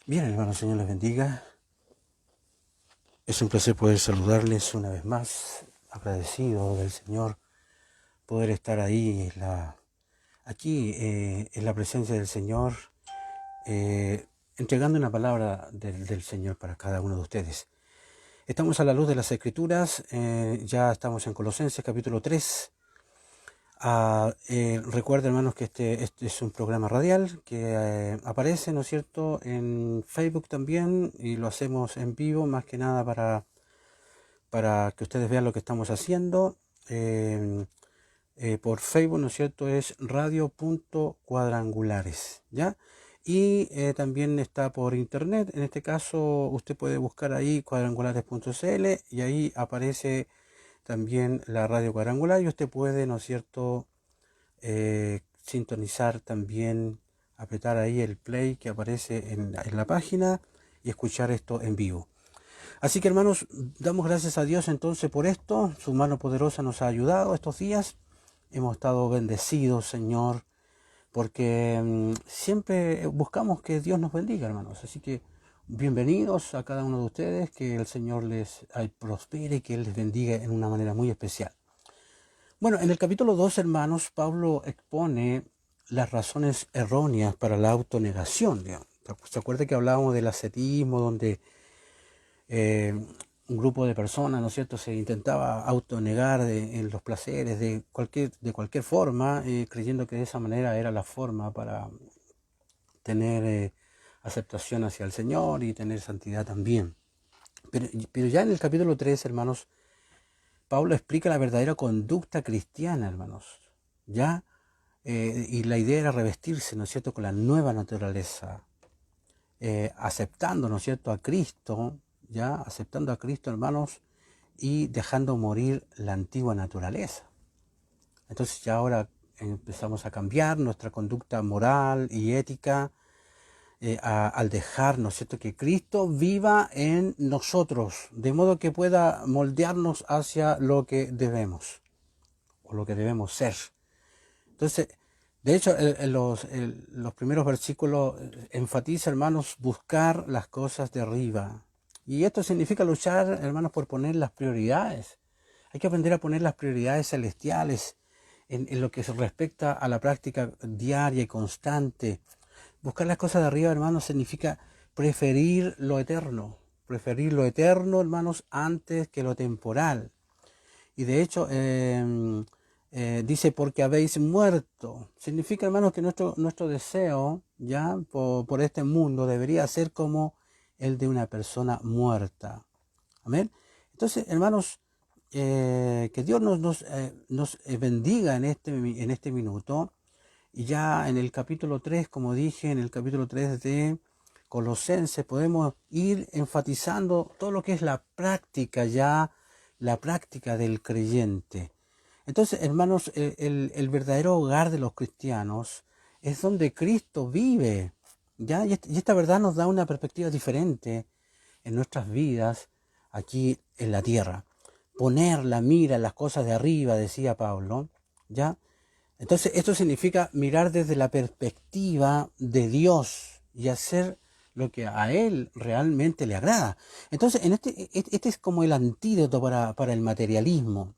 Bien, hermanos, Señor les bendiga. Es un placer poder saludarles una vez más, agradecido del Señor poder estar ahí, aquí en la presencia del Señor, entregando una palabra del Señor para cada uno de ustedes. Estamos a la luz de las Escrituras, ya estamos en Colosenses capítulo 3. Recuerden, hermanos, que este es un programa radial que aparece, ¿no es cierto?, en Facebook también, y lo hacemos en vivo, más que nada para que ustedes vean lo que estamos haciendo. Por Facebook, ¿no es cierto?, es radio.cuadrangulares, ¿ya? Y también está por internet. En este caso, usted puede buscar ahí cuadrangulares.cl y ahí aparece también la radio cuadrangular y usted puede, ¿no es cierto?, sintonizar también, apretar ahí el play que aparece en la página y escuchar esto en vivo. Así que, hermanos, damos gracias a Dios entonces por esto. Su mano poderosa nos ha ayudado estos días. Hemos estado bendecidos, Señor, porque siempre buscamos que Dios nos bendiga, hermanos. Así que bienvenidos a cada uno de ustedes, que el Señor les prospere, que Él les bendiga en una manera muy especial. Bueno, en el capítulo 2, hermanos, Pablo expone las razones erróneas para la autonegación. Digamos. ¿Se acuerda que hablábamos del ascetismo, donde un grupo de personas, ¿no es cierto?, se intentaba autonegar en los placeres de cualquier forma, creyendo que de esa manera era la forma para tener aceptación hacia el Señor y tener santidad también. Pero ya en el capítulo 3, hermanos, Pablo explica la verdadera conducta cristiana, hermanos, ¿ya? Y la idea era revestirse, ¿no es cierto?, con la nueva naturaleza, aceptando, ¿no es cierto?, a Cristo, ¿ya? Aceptando a Cristo, hermanos, y dejando morir la antigua naturaleza. Entonces ya ahora empezamos a cambiar nuestra conducta moral y ética al dejar, ¿no es cierto?, que Cristo viva en nosotros, de modo que pueda moldearnos hacia lo que debemos, o lo que debemos ser. Entonces, de hecho, los primeros versículos enfatiza, hermanos, buscar las cosas de arriba. Y esto significa luchar, hermanos, por poner las prioridades. Hay que aprender a poner las prioridades celestiales en lo que se respecta a la práctica diaria y constante. Buscar las cosas de arriba, hermanos, significa preferir lo eterno. Preferir lo eterno, hermanos, antes que lo temporal. Y de hecho, dice, porque habéis muerto. Significa, hermanos, que nuestro deseo ya por este mundo debería ser como el de una persona muerta. Amén. Entonces, hermanos, que Dios nos bendiga en este minuto. Y ya en el capítulo 3, como dije, en el capítulo 3 de Colosenses, podemos ir enfatizando todo lo que es la práctica ya, la práctica del creyente. Entonces, hermanos, el verdadero hogar de los cristianos es donde Cristo vive, ¿ya? Y esta verdad nos da una perspectiva diferente en nuestras vidas aquí en la tierra. Poner la mira en las cosas de arriba, decía Pablo, ¿ya? Entonces, esto significa mirar desde la perspectiva de Dios y hacer lo que a Él realmente le agrada. Entonces, este es como el antídoto para el materialismo.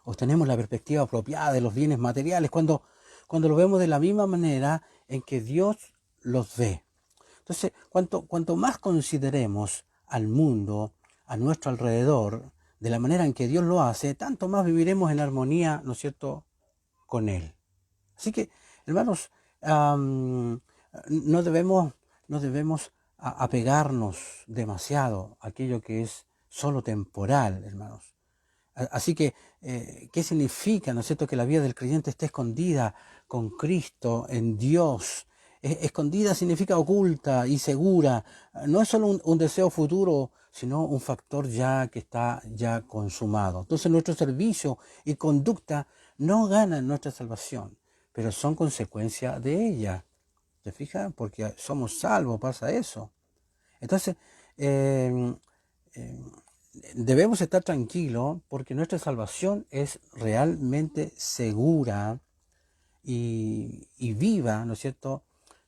Obtenemos la perspectiva apropiada de los bienes materiales cuando lo vemos de la misma manera en que Dios los ve. Entonces, cuanto más consideremos al mundo, a nuestro alrededor, de la manera en que Dios lo hace, tanto más viviremos en armonía, ¿no es cierto?, con Él. Así que, hermanos, no debemos apegarnos demasiado a aquello que es solo temporal, hermanos. Así que, ¿qué significa, no es cierto?, que la vida del creyente esté escondida con Cristo en Dios. Escondida significa oculta y segura. No es solo un deseo futuro, sino un factor ya que está ya consumado. Entonces nuestro servicio y conducta no ganan nuestra salvación, pero son consecuencia de ella. ¿Te fijas? Porque somos salvos, pasa eso. Entonces, eh, eh, debemos estar tranquilos porque nuestra salvación es realmente segura y viva, ¿no es cierto?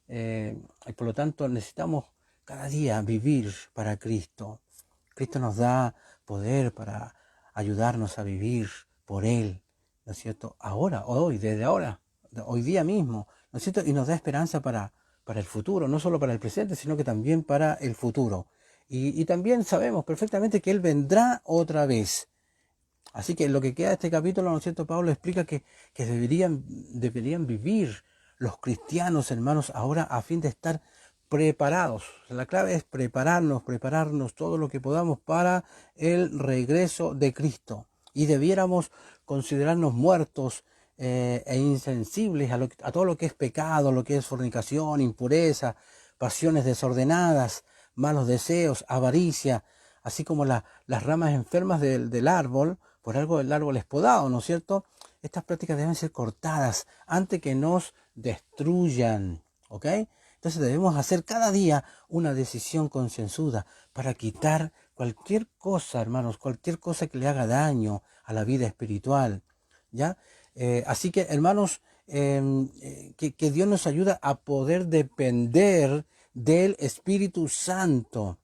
Y por lo tanto necesitamos cada día vivir para Cristo. Cristo nos da poder para ayudarnos a vivir por Él, ¿no es cierto? Ahora, hoy, desde ahora, hoy día mismo, ¿no es cierto? Y nos da esperanza para el futuro, no solo para el presente, sino que también para el futuro. Y también sabemos perfectamente que Él vendrá otra vez. Así que lo que queda de este capítulo, ¿no es cierto? Pablo explica que deberían vivir los cristianos, hermanos, ahora a fin de estar preparados. La clave es prepararnos todo lo que podamos para el regreso de Cristo. Y debiéramos considerarnos muertos e insensibles a todo lo que es pecado, lo que es fornicación, impureza, pasiones desordenadas, malos deseos, avaricia, así como las ramas enfermas del árbol. Por algo el árbol es podado, ¿no es cierto? Estas prácticas deben ser cortadas antes que nos destruyan, ¿ok? Entonces debemos hacer cada día una decisión concienzuda para quitar cualquier cosa, hermanos, cualquier cosa que le haga daño a la vida espiritual, ¿ya? Así que, hermanos, que Dios nos ayude a poder depender del Espíritu Santo.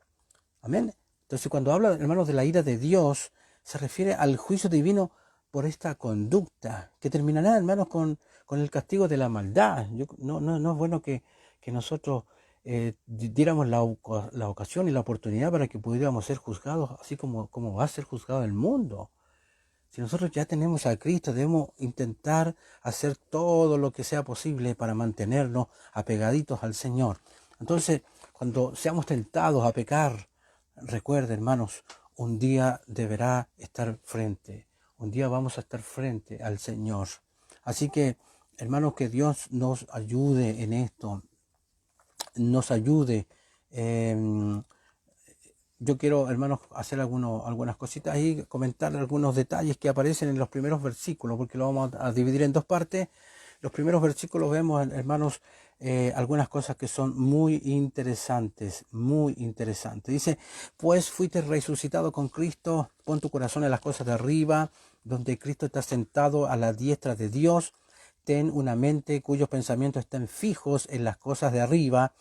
Amén. Entonces, cuando habla, hermanos, de la ira de Dios, se refiere al juicio divino por esta conducta, que terminará, hermanos, con el castigo de la maldad. No es bueno que nosotros diéramos la ocasión y la oportunidad para que pudiéramos ser juzgados, así como va a ser juzgado el mundo. Si nosotros ya tenemos a Cristo, debemos intentar hacer todo lo que sea posible para mantenernos apegaditos al Señor. Entonces, cuando seamos tentados a pecar, recuerde, hermanos, un día un día vamos a estar frente al Señor. Así que, hermanos, que Dios nos ayude en esto, nos ayude. Yo quiero, hermanos, hacer algunas cositas y comentar algunos detalles que aparecen en los primeros versículos, porque lo vamos a dividir en dos partes. Los primeros versículos vemos, hermanos, algunas cosas que son muy interesantes, muy interesantes. Dice, pues fuiste resucitado con Cristo, pon tu corazón en las cosas de arriba, donde Cristo está sentado a la diestra de Dios. Ten una mente cuyos pensamientos estén fijos en las cosas de arriba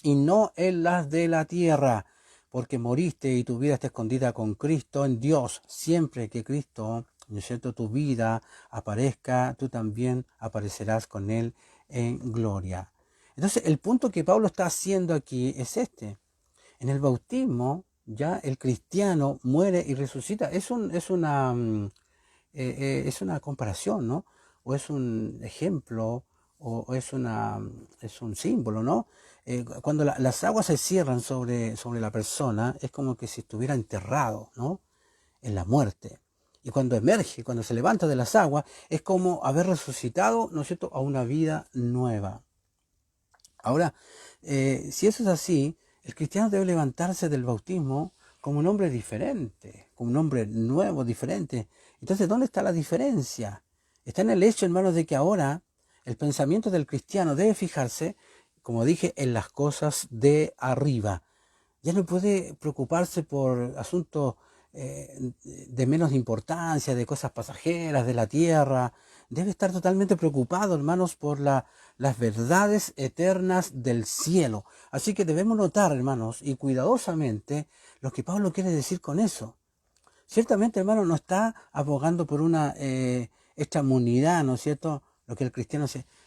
y no en las de la tierra, porque moriste y tu vida está escondida con Cristo en Dios. Siempre que Cristo, ¿no es cierto?, tu vida aparezca, tú también aparecerás con Él en gloria. Entonces, el punto que Pablo está haciendo aquí es este. En el bautismo, ya el cristiano muere y resucita. Es una comparación, ¿no? O es un ejemplo, o es un símbolo, ¿no? Cuando las aguas se cierran sobre la persona, es como que si estuviera enterrado, ¿no?, en la muerte. Y cuando emerge, cuando se levanta de las aguas, es como haber resucitado, ¿no es cierto?, a una vida nueva. Ahora, si eso es así, el cristiano debe levantarse del bautismo como un hombre diferente, como un hombre nuevo, diferente. Entonces, ¿dónde está la diferencia? Está en el hecho, hermanos, de que ahora el pensamiento del cristiano debe fijarse, como dije, en las cosas de arriba. Ya no puede preocuparse por asuntos de menos importancia, de cosas pasajeras, de la tierra. Debe estar totalmente preocupado, hermanos, por las verdades eternas del cielo. Así que debemos notar, hermanos, y cuidadosamente, lo que Pablo quiere decir con eso. Ciertamente, hermano, no está abogando por una extramunidad, ¿no es cierto? Lo que el cristiano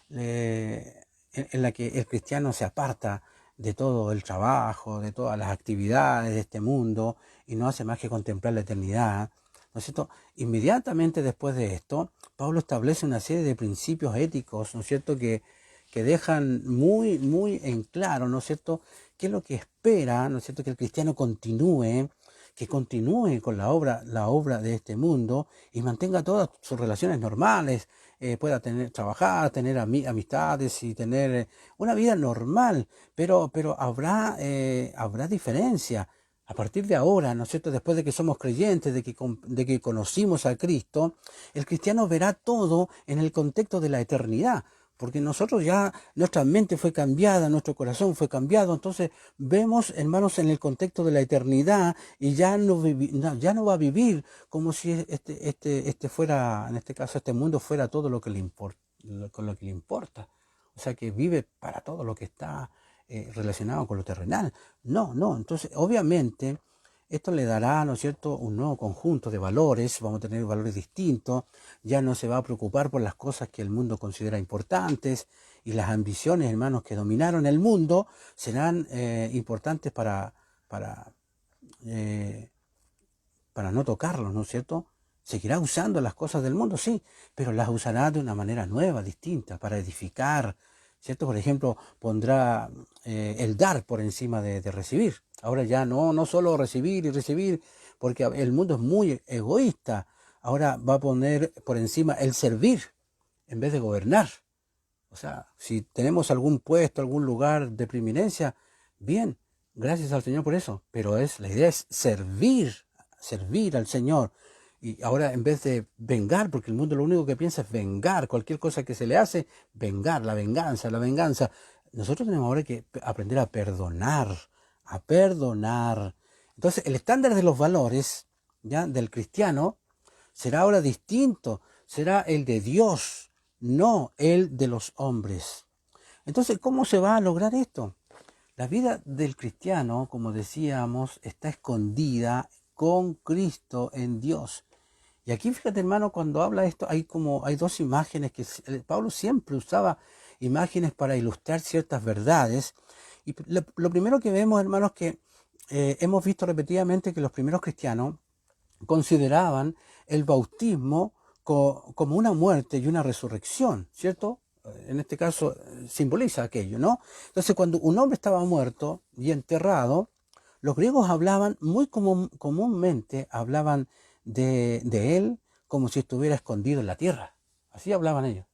en la que el cristiano se aparta de todo el trabajo, de todas las actividades de este mundo y no hace más que contemplar la eternidad, ¿no es cierto? Inmediatamente después de esto, Pablo establece una serie de principios éticos, ¿no es cierto?, que dejan muy, muy en claro, ¿no es cierto?, qué es lo que espera, ¿no es cierto?, que el cristiano continúe con la obra de este mundo y mantenga todas sus relaciones normales, pueda trabajar, tener amistades y tener una vida normal, pero habrá diferencia. A partir de ahora, ¿no es cierto?, después de que somos creyentes, de que conocimos a Cristo, el cristiano verá todo en el contexto de la eternidad. Porque nosotros ya, nuestra mente fue cambiada, nuestro corazón fue cambiado, entonces vemos, hermanos, en el contexto de la eternidad y ya no va a vivir como si este fuera, en este caso, este mundo fuera todo lo que le importa, con lo que le importa. O sea, que vive para todo lo que está relacionado con lo terrenal. No, no. Entonces, obviamente, esto le dará, ¿no es cierto?, un nuevo conjunto de valores. Vamos a tener valores distintos. Ya no se va a preocupar por las cosas que el mundo considera importantes, y las ambiciones, hermanos, que dominaron el mundo serán importantes para, eh, para no tocarlos, ¿no es cierto? Seguirá usando las cosas del mundo, sí, pero las usará de una manera nueva, distinta, para edificar, ¿cierto? Por ejemplo, pondrá el dar por encima de recibir. Ahora ya no solo recibir y recibir, porque el mundo es muy egoísta. Ahora va a poner por encima el servir en vez de gobernar. O sea, si tenemos algún puesto, algún lugar de preeminencia, bien, gracias al Señor por eso. Pero la idea es servir al Señor. Y ahora, en vez de vengar, porque el mundo lo único que piensa es vengar, cualquier cosa que se le hace, vengar, la venganza, la venganza. Nosotros tenemos ahora que aprender a perdonar, a perdonar. Entonces, el estándar de los valores, ya, del cristiano será ahora distinto, será el de Dios, no el de los hombres. Entonces, ¿cómo se va a lograr esto? La vida del cristiano, como decíamos, está escondida con Cristo en Dios. Y aquí, fíjate, hermano, cuando habla esto, hay dos imágenes que Pablo siempre usaba, imágenes para ilustrar ciertas verdades. Y lo primero que vemos, hermanos, que hemos visto repetidamente que los primeros cristianos consideraban el bautismo como una muerte y una resurrección, ¿cierto? En este caso simboliza aquello, ¿no? Entonces, cuando un hombre estaba muerto y enterrado, los griegos hablaban muy comúnmente, hablaban de él como si estuviera escondido en la tierra. Así hablaban ellos.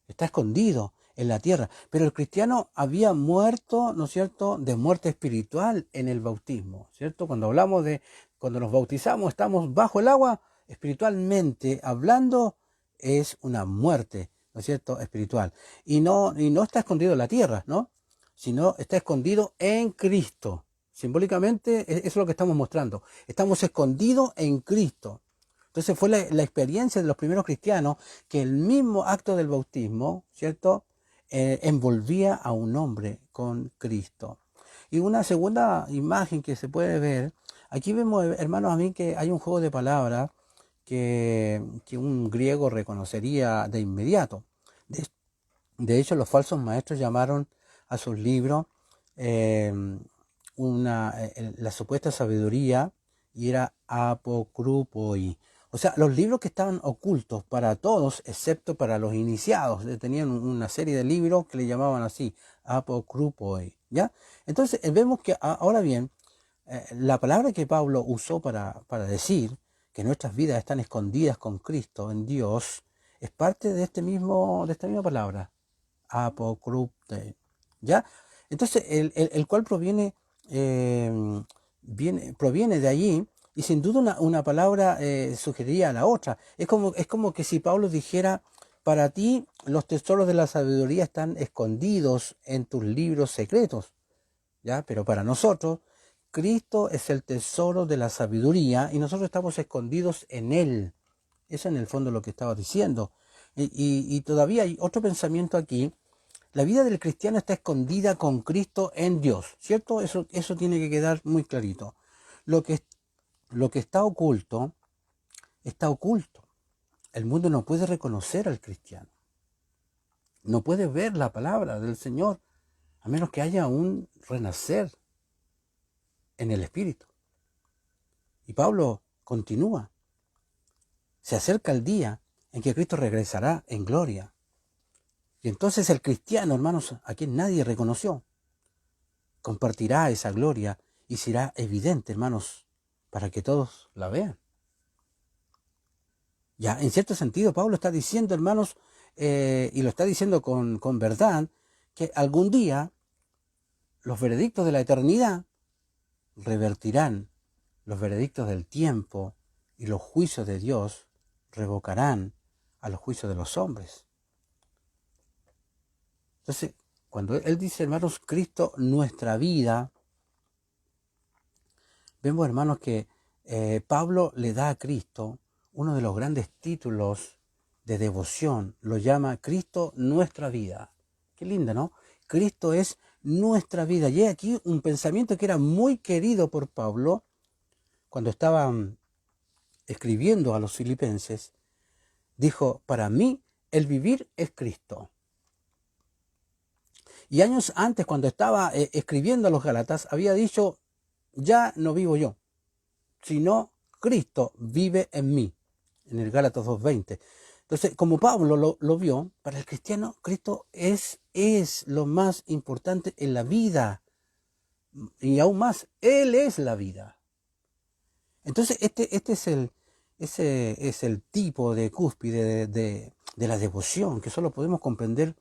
Está escondido en la tierra. Pero el cristiano había muerto, ¿no es cierto?, de muerte espiritual en el bautismo, ¿cierto? Cuando nos bautizamos, estamos bajo el agua, espiritualmente hablando, es una muerte, ¿no es cierto?, espiritual. Y no está escondido en la tierra, ¿no? Sino está escondido en Cristo. Simbólicamente, eso es lo que estamos mostrando. Estamos escondidos en Cristo. Entonces fue la experiencia de los primeros cristianos que el mismo acto del bautismo, ¿cierto?, envolvía a un hombre con Cristo. Y una segunda imagen que se puede ver, aquí vemos, hermanos, a mí que hay un juego de palabras que un griego reconocería de inmediato. De hecho, los falsos maestros llamaron a sus libros la supuesta sabiduría, y era apokrupoi. O sea, los libros que estaban ocultos para todos, excepto para los iniciados. Tenían una serie de libros que le llamaban así, apokrupoi, ¿ya? Entonces, vemos que ahora bien, la palabra que Pablo usó para decir que nuestras vidas están escondidas con Cristo en Dios, es parte de esta misma palabra, apokrupte, ¿ya? Entonces, el cual proviene de allí, y sin duda una palabra sugeriría a la otra. Es como que si Pablo dijera: para ti los tesoros de la sabiduría están escondidos en tus libros secretos, ¿ya? Pero para nosotros, Cristo es el tesoro de la sabiduría y nosotros estamos escondidos en Él. Eso en el fondo es lo que estaba diciendo. Y todavía hay otro pensamiento aquí. La vida del cristiano está escondida con Cristo en Dios, ¿cierto? Eso tiene que quedar muy clarito. Lo que está oculto, está oculto. El mundo no puede reconocer al cristiano. No puede ver la palabra del Señor, a menos que haya un renacer en el Espíritu. Y Pablo continúa. Se acerca el día en que Cristo regresará en gloria. Y entonces el cristiano, hermanos, a quien nadie reconoció, compartirá esa gloria y será evidente, hermanos, para que todos la vean. Ya, en cierto sentido, Pablo está diciendo, hermanos, y lo está diciendo con verdad, que algún día los veredictos de la eternidad revertirán los veredictos del tiempo, y los juicios de Dios revocarán a los juicios de los hombres. Entonces, cuando él dice, hermanos, Cristo nuestra vida, vemos, hermanos, que Pablo le da a Cristo uno de los grandes títulos de devoción. Lo llama Cristo nuestra vida. Qué lindo, ¿no? Cristo es nuestra vida. Y aquí un pensamiento que era muy querido por Pablo cuando estaba escribiendo a los filipenses. Dijo, para mí el vivir es Cristo. Y años antes, cuando estaba escribiendo a los Gálatas, había dicho, ya no vivo yo, sino Cristo vive en mí, en el Gálatas 2:20. Entonces, como Pablo lo vio, para el cristiano, Cristo es lo más importante en la vida. Y aún más, Él es la vida. Entonces, ese es el tipo de cúspide de la devoción que solo podemos comprender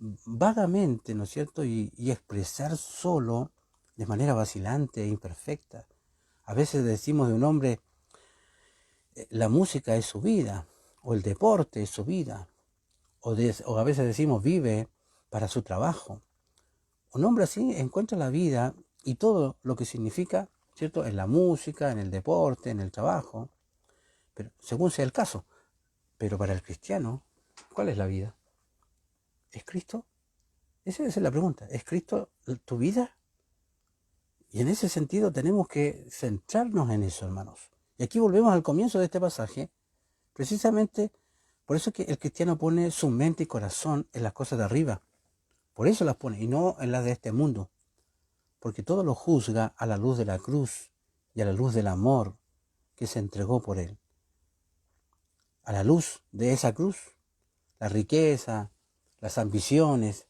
vagamente, ¿no es cierto? Y expresar solo de manera vacilante e imperfecta. A veces decimos de un hombre, la música es su vida, o el deporte es su vida, o a veces decimos vive para su trabajo. Un hombre así encuentra la vida y todo lo que significa, ¿cierto? En la música, en el deporte, en el trabajo, pero según sea el caso. Pero para el cristiano, ¿cuál es la vida? ¿Es Cristo? Esa es la pregunta. ¿Es Cristo tu vida? Y en ese sentido tenemos que centrarnos en eso, hermanos. Y aquí volvemos al comienzo de este pasaje, precisamente por eso que el cristiano pone su mente y corazón en las cosas de arriba. Por eso las pone, y no en las de este mundo. Porque todo lo juzga a la luz de la cruz y a la luz del amor que se entregó por él. A la luz de esa cruz, la riqueza, las ambiciones,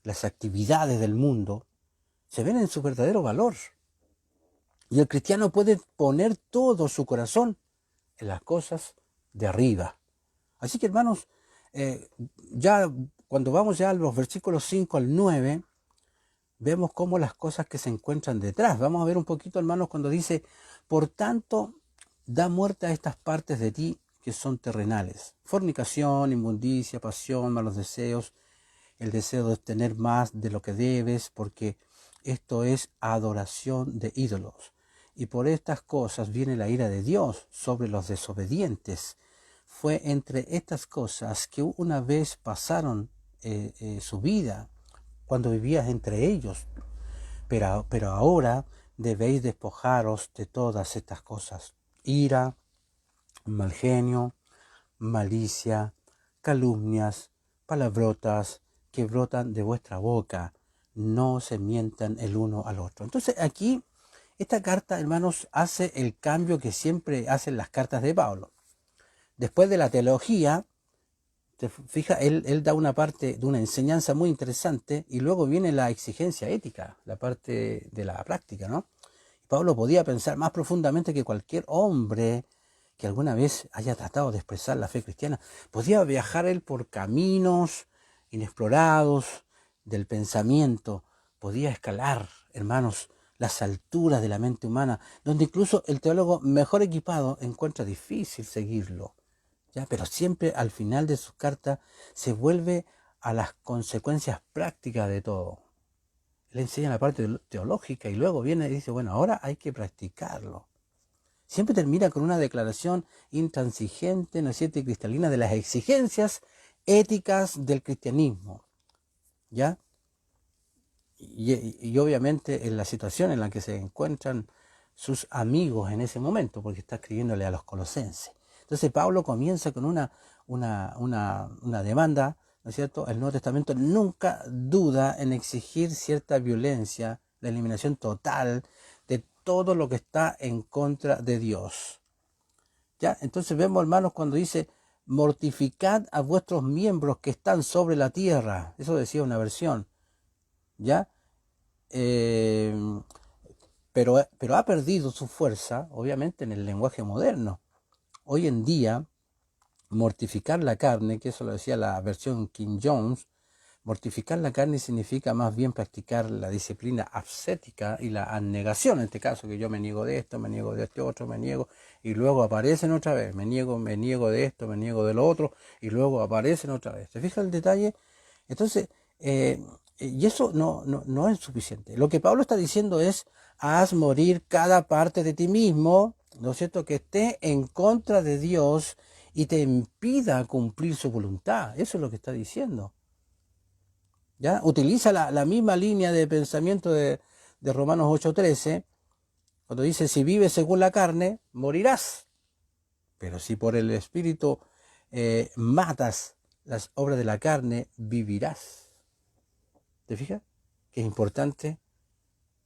las actividades del mundo se ven en su verdadero valor. Y el cristiano puede poner todo su corazón en las cosas de arriba. Así que, hermanos, ya cuando vamos ya a los versículos 5 al 9, vemos cómo las cosas que se encuentran detrás. Vamos a ver un poquito, hermanos, cuando dice, por tanto, da muerte a estas partes de ti que son terrenales. Fornicación, inmundicia, pasión, malos deseos, el deseo de tener más de lo que debes, porque esto es adoración de ídolos. Y por estas cosas viene la ira de Dios sobre los desobedientes. Fue entre estas cosas que una vez pasaron su vida, cuando vivías entre ellos. Pero ahora debéis despojaros de todas estas cosas. Ira, mal genio, malicia, calumnias, palabrotas que brotan de vuestra boca. No se mientan el uno al otro. Entonces aquí, esta carta, hermanos, hace el cambio que siempre hacen las cartas de Pablo. Después de la teología, te fijas, él da una parte de una enseñanza muy interesante y luego viene la exigencia ética, la parte de la práctica, ¿no? Pablo podía pensar más profundamente que cualquier hombre que alguna vez haya tratado de expresar la fe cristiana. Podía viajar él por caminos inexplorados del pensamiento, podía escalar, hermanos, las alturas de la mente humana, donde incluso el teólogo mejor equipado encuentra difícil seguirlo. ¿Ya? Pero siempre al final de sus cartas se vuelve a las consecuencias prácticas de todo. Él enseña la parte teológica y luego viene y dice, bueno, ahora hay que practicarlo. Siempre termina con una declaración intransigente, ¿no es cierto?, y cristalina de las exigencias éticas del cristianismo. ¿Ya? Y obviamente en la situación en la que se encuentran sus amigos en ese momento, porque está escribiéndole a los colosenses. Entonces Pablo comienza con una demanda, ¿no es cierto? El Nuevo Testamento nunca duda en exigir cierta violencia, la eliminación total de todo lo que está en contra de Dios. ¿Ya? Entonces vemos, hermanos, cuando dice, mortificad a vuestros miembros que están sobre la tierra. Eso decía una versión. ¿Ya? Pero ha perdido su fuerza, obviamente, en el lenguaje moderno. Hoy en día, mortificar la carne, que eso lo decía la versión King James, mortificar la carne significa más bien practicar la disciplina ascética y la abnegación, en este caso, que yo me niego de esto, me niego de este otro, me niego, y luego aparecen otra vez, me niego de esto, me niego de lo otro, y luego aparecen otra vez. ¿Se fija el detalle? Entonces, y eso no es suficiente. Lo que Pablo está diciendo es, haz morir cada parte de ti mismo, ¿no es cierto?, que esté en contra de Dios y te impida cumplir su voluntad. Eso es lo que está diciendo. ¿Ya? Utiliza la misma línea de pensamiento de Romanos 8:13, cuando dice, si vives según la carne, morirás. Pero si por el Espíritu matas las obras de la carne, vivirás. ¿Te fijas? Que es importante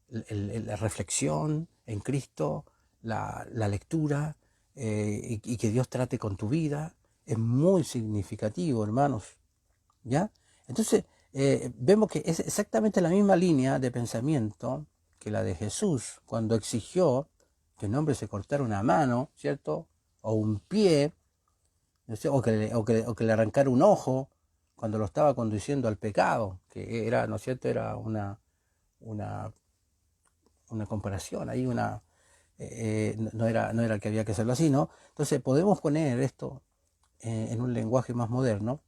la reflexión en Cristo, la lectura, y que Dios trate con tu vida. Es muy significativo, hermanos. ¿Ya? Entonces, vemos que es exactamente la misma línea de pensamiento que la de Jesús, cuando exigió que un hombre se cortara una mano, ¿cierto? O un pie, ¿no sé? o que le arrancara un ojo, cuando lo estaba conduciendo al pecado, que era, ¿no es cierto?, era una, una comparación, ahí no era que había que hacerlo así, ¿no? Entonces podemos poner esto en un lenguaje más moderno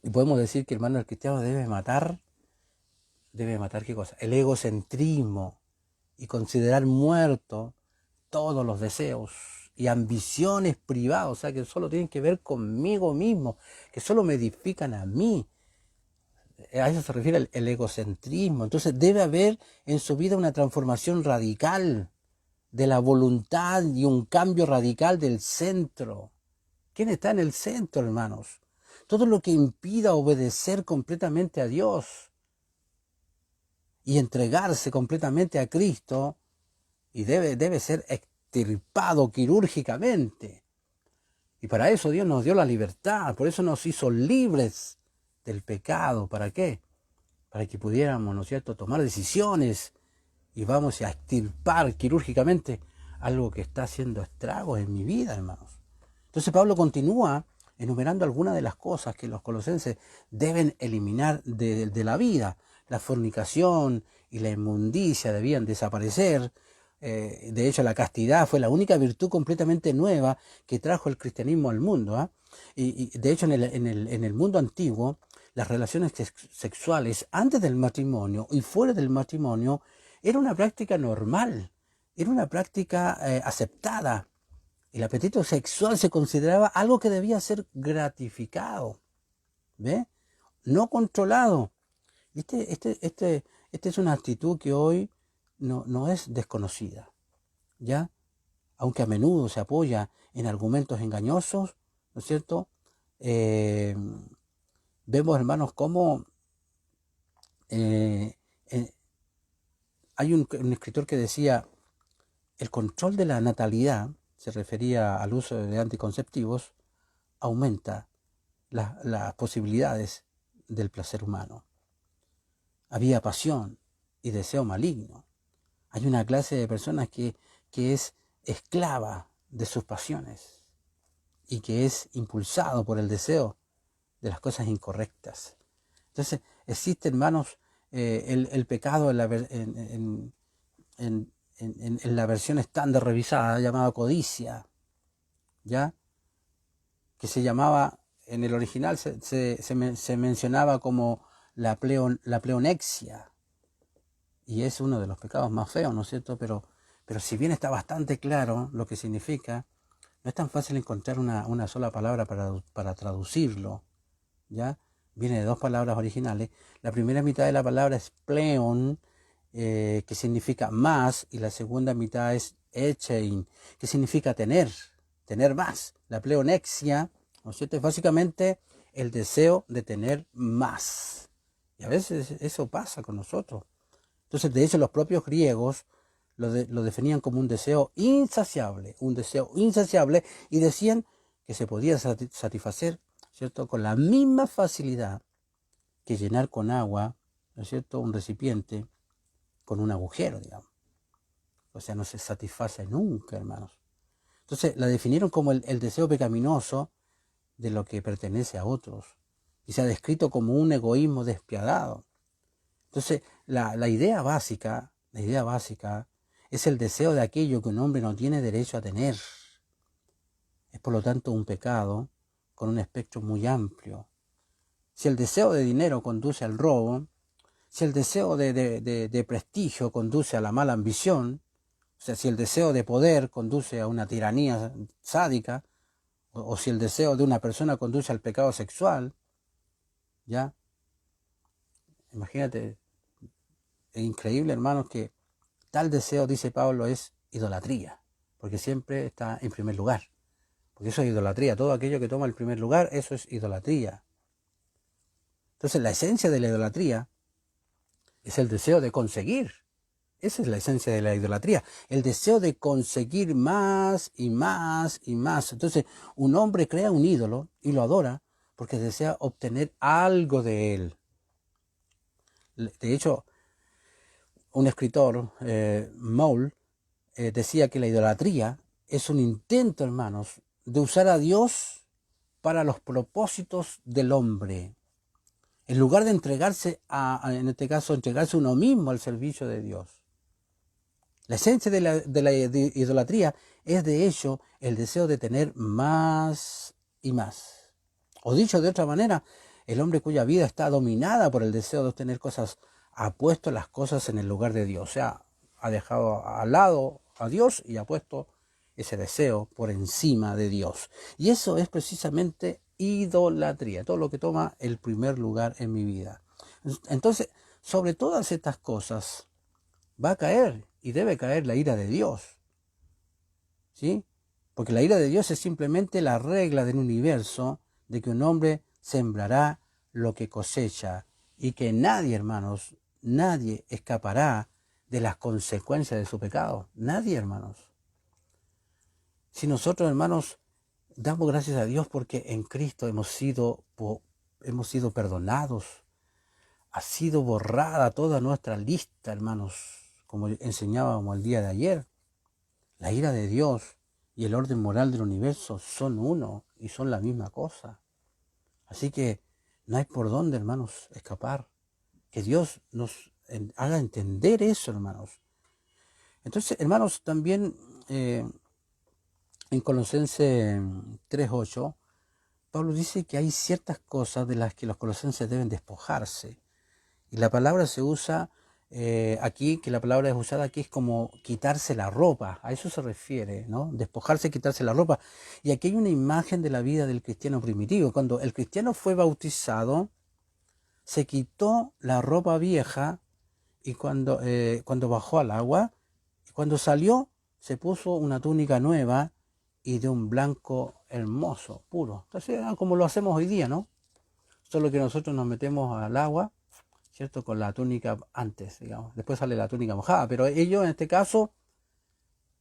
y podemos decir que, hermano, el cristiano debe matar ¿qué cosa? El egocentrismo y considerar muerto todos los deseos y ambiciones privadas, o sea, que solo tienen que ver conmigo mismo, que solo me edifican a mí. A eso se refiere el egocentrismo. Entonces debe haber en su vida una transformación radical de la voluntad y un cambio radical del centro. ¿Quién está en el centro, hermanos? Todo lo que impida obedecer completamente a Dios y entregarse completamente a Cristo, y debe ser extirpado quirúrgicamente. Y para eso Dios nos dio la libertad, por eso nos hizo libres del pecado. ¿Para qué? Para que pudiéramos, ¿no es cierto?, tomar decisiones y vamos a extirpar quirúrgicamente algo que está haciendo estragos en mi vida, hermanos. Entonces Pablo continúa enumerando algunas de las cosas que los colosenses deben eliminar de la vida. La fornicación y la inmundicia debían desaparecer. De hecho, la castidad fue la única virtud completamente nueva que trajo el cristianismo al mundo. Y de hecho, en el mundo antiguo, las relaciones sexuales antes del matrimonio y fuera del matrimonio era una práctica normal, era una práctica aceptada. El apetito sexual se consideraba algo que debía ser gratificado, ¿ve? No controlado. Este es una actitud que hoy no es desconocida, ¿ya? Aunque a menudo se apoya en argumentos engañosos, ¿no es cierto? Vemos, hermanos, cómo eh, hay un escritor que decía, el control de la natalidad, se refería al uso de anticonceptivos, aumenta las posibilidades del placer humano. Había pasión y deseo maligno. Hay una clase de personas que es esclava de sus pasiones y que es impulsado por el deseo de las cosas incorrectas. Entonces, existe, hermanos, el pecado en la versión estándar revisada, llamada codicia, ¿ya? Que se llamaba, en el original se mencionaba como la pleonexia, y es uno de los pecados más feos, ¿no es cierto? Pero si bien está bastante claro lo que significa, no es tan fácil encontrar una sola palabra para traducirlo, ¿ya? Viene de dos palabras originales. La primera mitad de la palabra es pleon, que significa más, y la segunda mitad es echein, que significa tener más. La pleonexia, ¿no es cierto?, es básicamente el deseo de tener más. Y a veces eso pasa con nosotros. Entonces, de hecho, los propios griegos lo definían como un deseo insaciable, y decían que se podía satisfacer, ¿cierto?, con la misma facilidad que llenar con agua, ¿no es cierto?, un recipiente con un agujero, digamos. O sea, no se satisface nunca, hermanos. Entonces, la definieron como el deseo pecaminoso de lo que pertenece a otros, y se ha descrito como un egoísmo despiadado. Entonces, la idea básica es el deseo de aquello que un hombre no tiene derecho a tener. Es por lo tanto un pecado con un espectro muy amplio. Si el deseo de dinero conduce al robo, si el deseo de prestigio conduce a la mala ambición, o sea, si el deseo de poder conduce a una tiranía sádica, o si el deseo de una persona conduce al pecado sexual, ¿ya? Imagínate, es increíble, hermanos, que tal deseo, dice Pablo, es idolatría, porque siempre está en primer lugar. Porque eso es idolatría. Todo aquello que toma el primer lugar, eso es idolatría. Entonces la esencia de la idolatría es el deseo de conseguir. Esa es la esencia de la idolatría. El deseo de conseguir más y más y más. Entonces un hombre crea un ídolo y lo adora porque desea obtener algo de él. De hecho, un escritor, Moule, decía que la idolatría es un intento, hermanos, de usar a Dios para los propósitos del hombre, en lugar de entregarse en este caso, entregarse uno mismo al servicio de Dios. La esencia de la idolatría es de hecho el deseo de tener más y más. O dicho de otra manera, el hombre cuya vida está dominada por el deseo de obtener cosas, ha puesto las cosas en el lugar de Dios. O sea, ha dejado al lado a Dios y ha puesto ese deseo por encima de Dios. Y eso es precisamente idolatría, todo lo que toma el primer lugar en mi vida. Entonces, sobre todas estas cosas va a caer y debe caer la ira de Dios, ¿sí? Porque la ira de Dios es simplemente la regla del universo de que un hombre sembrará lo que cosecha y que nadie, hermanos, nadie escapará de las consecuencias de su pecado. Nadie, hermanos. Si nosotros, hermanos, damos gracias a Dios porque en Cristo hemos sido perdonados, ha sido borrada toda nuestra lista, hermanos, como enseñábamos el día de ayer. La ira de Dios y el orden moral del universo son uno y son la misma cosa. Así que no hay por dónde, hermanos, escapar. Que Dios nos haga entender eso, hermanos. Entonces, hermanos, también en Colosenses 3:8, Pablo dice que hay ciertas cosas de las que los colosenses deben despojarse. Y la palabra se usa aquí, que la palabra es usada aquí es como quitarse la ropa, a eso se refiere, ¿no? Despojarse, quitarse la ropa. Y aquí hay una imagen de la vida del cristiano primitivo. Cuando el cristiano fue bautizado, se quitó la ropa vieja y cuando bajó al agua, y cuando salió, se puso una túnica nueva y de un blanco hermoso, puro. Entonces, como lo hacemos hoy día, ¿no? Solo que nosotros nos metemos al agua, ¿cierto? Con la túnica antes, digamos. Después sale la túnica mojada, pero ellos en este caso,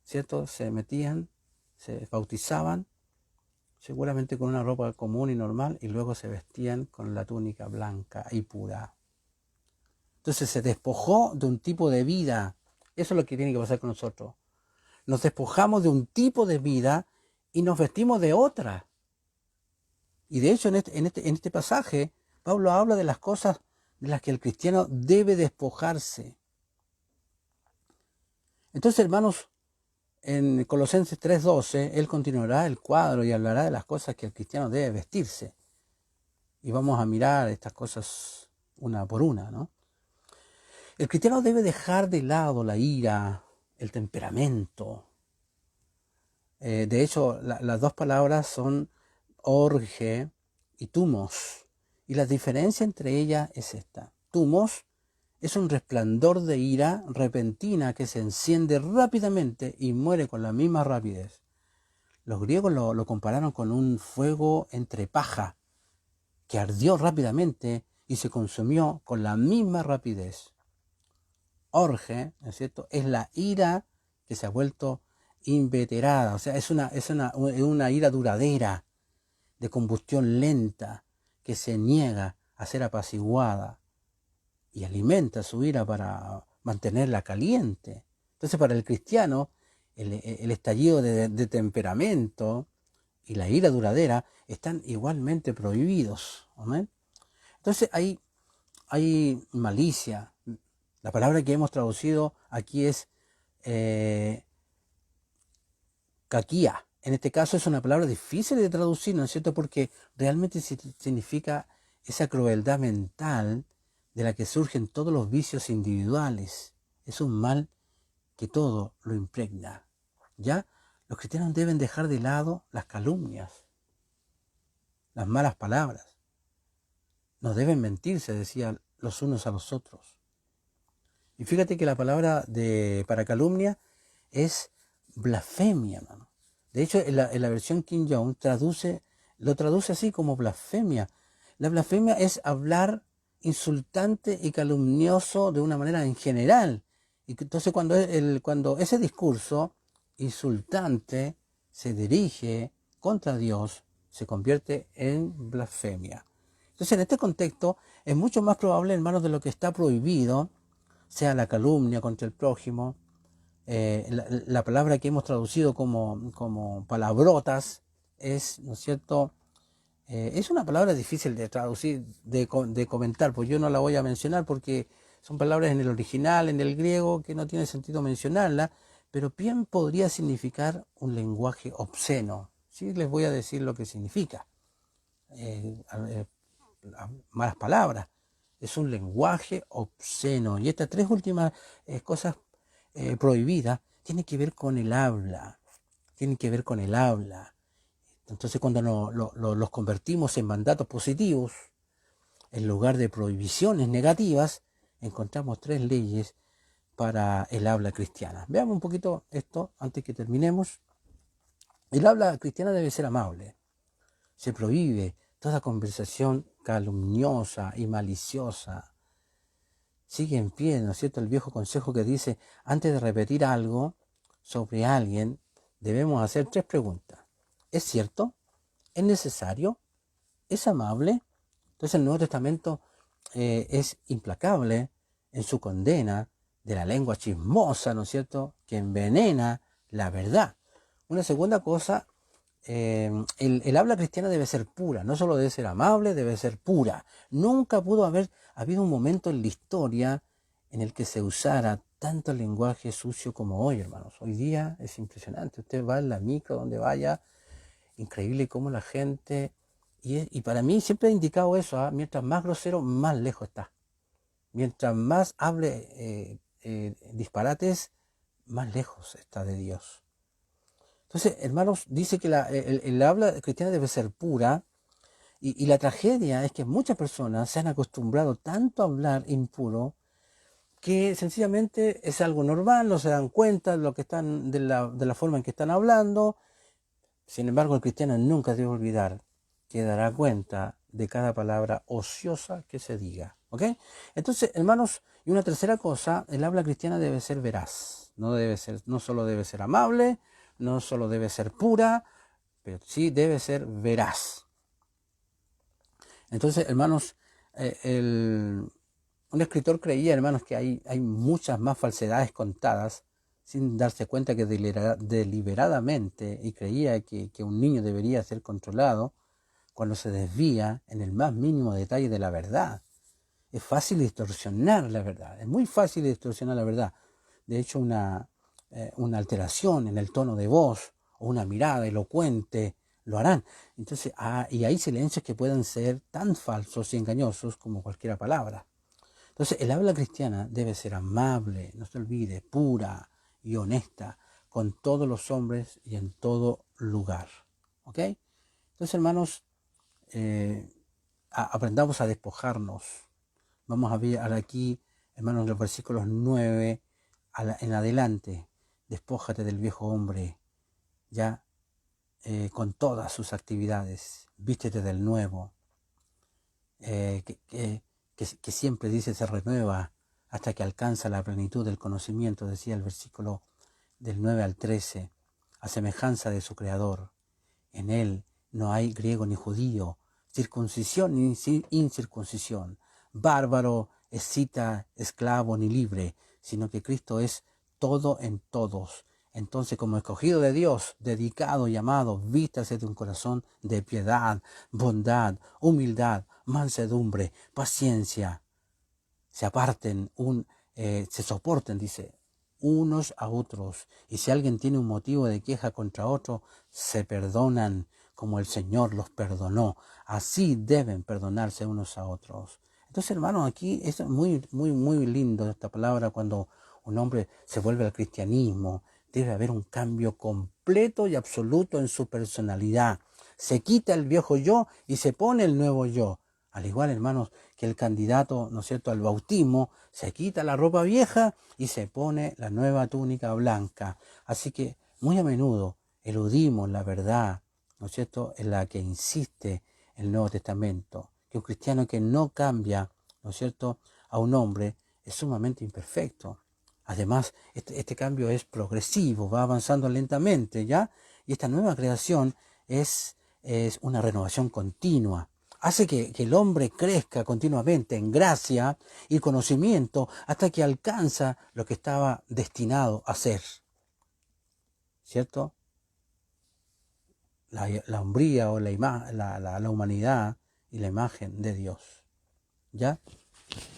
¿cierto? Se metían, se bautizaban, seguramente con una ropa común y normal, y luego se vestían con la túnica blanca y pura. Entonces se despojó de un tipo de vida. Eso es lo que tiene que pasar con nosotros. Nos despojamos de un tipo de vida y nos vestimos de otra. Y de hecho en este pasaje, Pablo habla de las cosas de las que el cristiano debe despojarse. Entonces, hermanos, en Colosenses 3:12, él continuará el cuadro y hablará de las cosas que el cristiano debe vestirse. Y vamos a mirar estas cosas una por una, ¿no? El cristiano debe dejar de lado la ira, el temperamento. De hecho, las dos palabras son orge y tumos. Y la diferencia entre ellas es esta. Tumos es un resplandor de ira repentina que se enciende rápidamente y muere con la misma rapidez. Los griegos lo compararon con un fuego entre paja que ardió rápidamente y se consumió con la misma rapidez. Orge, ¿no es cierto?, es la ira que se ha vuelto inveterada, o sea, es una ira duradera, de combustión lenta, que se niega a ser apaciguada y alimenta su ira para mantenerla caliente. Entonces, para el cristiano, el estallido de temperamento y la ira duradera están igualmente prohibidos. ¿Amén? Entonces, hay malicia. La palabra que hemos traducido aquí es caquía. En este caso es una palabra difícil de traducir, ¿no es cierto? Porque realmente significa esa crueldad mental de la que surgen todos los vicios individuales. Es un mal que todo lo impregna. ¿Ya? Los cristianos deben dejar de lado las calumnias, las malas palabras. No deben mentir, se decía los unos a los otros. Y fíjate que la palabra para calumnia es blasfemia, hermano. De hecho, en la versión King James lo traduce así como blasfemia. La blasfemia es hablar insultante y calumnioso de una manera en general. Y entonces cuando ese discurso insultante se dirige contra Dios, se convierte en blasfemia. Entonces, en este contexto, es mucho más probable, hermanos, de lo que está prohibido, sea la calumnia contra el prójimo, la palabra que hemos traducido como palabrotas es, ¿no es cierto? Es una palabra difícil de traducir, de comentar, pues yo no la voy a mencionar porque son palabras en el original, en el griego, que no tiene sentido mencionarla, pero bien podría significar un lenguaje obsceno. Sí, les voy a decir lo que significa. Malas palabras. Es un lenguaje obsceno. Y estas tres últimas cosas prohibidas tienen que ver con el habla. Tienen que ver con el habla. Entonces cuando los convertimos en mandatos positivos, en lugar de prohibiciones negativas, encontramos tres leyes para el habla cristiana. Veamos un poquito esto antes que terminemos. El habla cristiana debe ser amable. Se prohíbe toda conversación calumniosa y maliciosa. Sigue en pie, ¿no es cierto?, el viejo consejo que dice, antes de repetir algo sobre alguien, debemos hacer tres preguntas. ¿Es cierto? ¿Es necesario? ¿Es amable? Entonces el Nuevo Testamento es implacable en su condena de la lengua chismosa, ¿no es cierto?, que envenena la verdad. Una segunda cosa, el habla cristiana debe ser pura, no solo debe ser amable, debe ser pura. Nunca pudo haber habido un momento en la historia en el que se usara tanto lenguaje sucio como hoy, hermanos. Hoy día es impresionante. Usted va en la micro, donde vaya, increíble cómo la gente... Y para mí siempre he indicado eso, ¿eh? Mientras más grosero, más lejos está. Mientras más hable disparates, más lejos está de Dios. Entonces, hermanos, dice que el habla cristiana debe ser pura, y la tragedia es que muchas personas se han acostumbrado tanto a hablar impuro que sencillamente es algo normal, no se dan cuenta de lo que están, de la forma en que están hablando. Sin embargo, el cristiano nunca debe olvidar que dará cuenta de cada palabra ociosa que se diga. ¿Ok? Entonces, hermanos, y una tercera cosa, el habla cristiana debe ser veraz. No solo debe ser amable, no solo debe ser pura, pero sí debe ser veraz. Entonces, hermanos, un escritor creía, hermanos, que hay muchas más falsedades contadas sin darse cuenta que deliberadamente, y creía que un niño debería ser controlado cuando se desvía en el más mínimo detalle de la verdad. Es fácil distorsionar la verdad, es muy fácil distorsionar la verdad. De hecho, una alteración en el tono de voz o una mirada elocuente lo harán. Entonces, y hay silencios que pueden ser tan falsos y engañosos como cualquier palabra. Entonces, el habla cristiana debe ser amable, no se olvide, pura y honesta con todos los hombres y en todo lugar. ¿Ok? Entonces, hermanos, aprendamos a despojarnos. Vamos a ver aquí, hermanos, los versículos 9 en adelante. Despójate del viejo hombre, ya con todas sus actividades. Vístete del nuevo, que siempre dice se renueva hasta que alcanza la plenitud del conocimiento, decía el versículo del 9 al 13, a semejanza de su Creador. En él no hay griego ni judío, circuncisión ni incircuncisión, bárbaro, escita, esclavo ni libre, sino que Cristo es todo en todos. Entonces, como escogido de Dios, dedicado y amado, vístase de un corazón de piedad, bondad, humildad, mansedumbre, paciencia. Se soporten, dice, unos a otros. Y si alguien tiene un motivo de queja contra otro, se perdonan como el Señor los perdonó. Así deben perdonarse unos a otros. Entonces, hermanos, aquí es muy, muy, muy lindo esta palabra cuando un hombre se vuelve al cristianismo. Debe haber un cambio completo y absoluto en su personalidad. Se quita el viejo yo y se pone el nuevo yo. Al igual, hermanos, que el candidato, ¿no es cierto?, al bautismo, se quita la ropa vieja y se pone la nueva túnica blanca. Así que muy a menudo eludimos la verdad, ¿no es cierto?, en la que insiste el Nuevo Testamento, que un cristiano que no cambia, ¿no es cierto?, a un hombre es sumamente imperfecto. Además, este cambio es progresivo, va avanzando lentamente, ¿ya? Y esta nueva creación es una renovación continua. Hace que el hombre crezca continuamente en gracia y conocimiento hasta que alcanza lo que estaba destinado a ser. ¿Cierto? La hombría o la humanidad y la imagen de Dios. ¿Ya?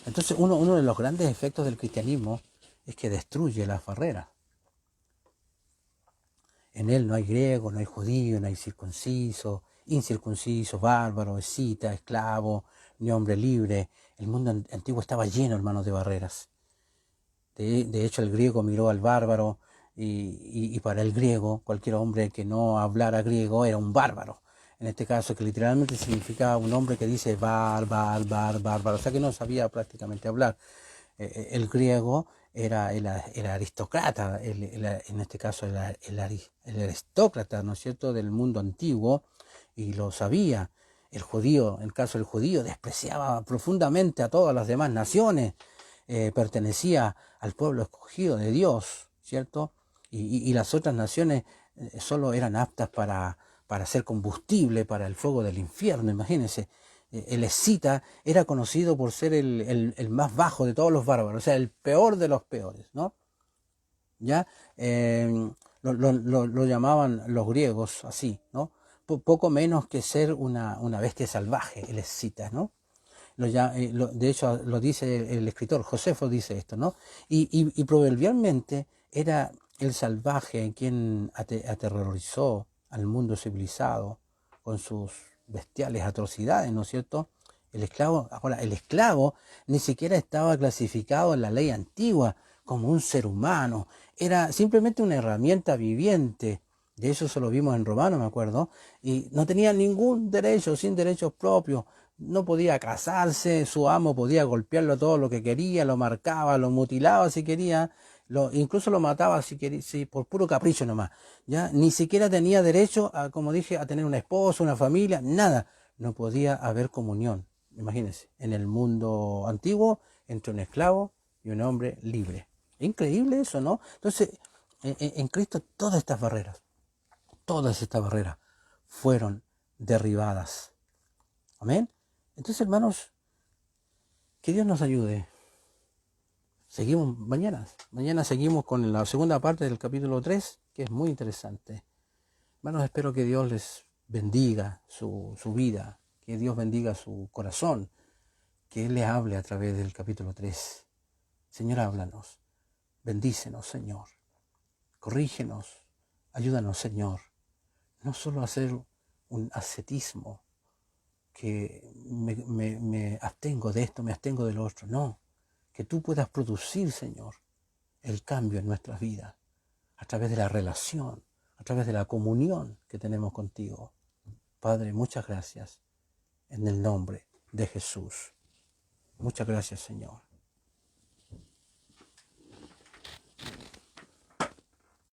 Entonces uno de los grandes efectos del cristianismo es que destruye las barreras. En él no hay griego, no hay judío, no hay circunciso, incircunciso, bárbaro, escita, esclavo, ni hombre libre. El mundo antiguo estaba lleno, hermanos, de barreras. De hecho, el griego miró al bárbaro y para el griego, cualquier hombre que no hablara griego era un bárbaro. En este caso, que literalmente significaba un hombre que dice bárbaro, o sea que no sabía prácticamente hablar. El griego era el aristócrata, en este caso el aristócrata, ¿no es cierto?, del mundo antiguo, y lo sabía. El judío, en el caso del judío, despreciaba profundamente a todas las demás naciones, pertenecía al pueblo escogido de Dios, ¿cierto? Y las otras naciones solo eran aptas para ser combustible para el fuego del infierno, imagínense. El escita era conocido por ser el más bajo de todos los bárbaros, o sea, el peor de los peores, ¿no? ¿Ya? Lo llamaban los griegos así, ¿no? Poco menos que ser una bestia salvaje, el escita, ¿no? De hecho, lo dice el escritor, Josefo dice esto, ¿no? Y proverbialmente era el salvaje quien aterrorizó al mundo civilizado con sus bestiales atrocidades, ¿no es cierto? Ahora, el esclavo ni siquiera estaba clasificado en la ley antigua como un ser humano, era simplemente una herramienta viviente. De eso se lo vimos en Romanos, me acuerdo, y no tenía ningún derecho, sin derechos propios. No podía casarse, su amo podía golpearlo todo lo que quería, lo marcaba, lo mutilaba si quería, incluso lo mataba si quería, si, por puro capricho nomás. ¿Ya? Ni siquiera tenía derecho, a, como dije, a tener una esposa, una familia, nada. No podía haber comunión, imagínense, en el mundo antiguo, entre un esclavo y un hombre libre. Increíble eso, ¿no? Entonces, en Cristo todas estas barreras fueron derribadas. Amén. Entonces, hermanos, que Dios nos ayude. Seguimos mañana. Mañana seguimos con la segunda parte del capítulo 3, que es muy interesante. Hermanos, espero que Dios les bendiga su vida, que Dios bendiga su corazón, que Él les hable a través del capítulo 3. Señor, háblanos. Bendícenos, Señor. Corrígenos. Ayúdanos, Señor. No solo a hacer un ascetismo, que me abstengo de esto, me abstengo de lo otro. No, que tú puedas producir, Señor, el cambio en nuestras vidas a través de la relación, a través de la comunión que tenemos contigo. Padre, muchas gracias en el nombre de Jesús. Muchas gracias, Señor.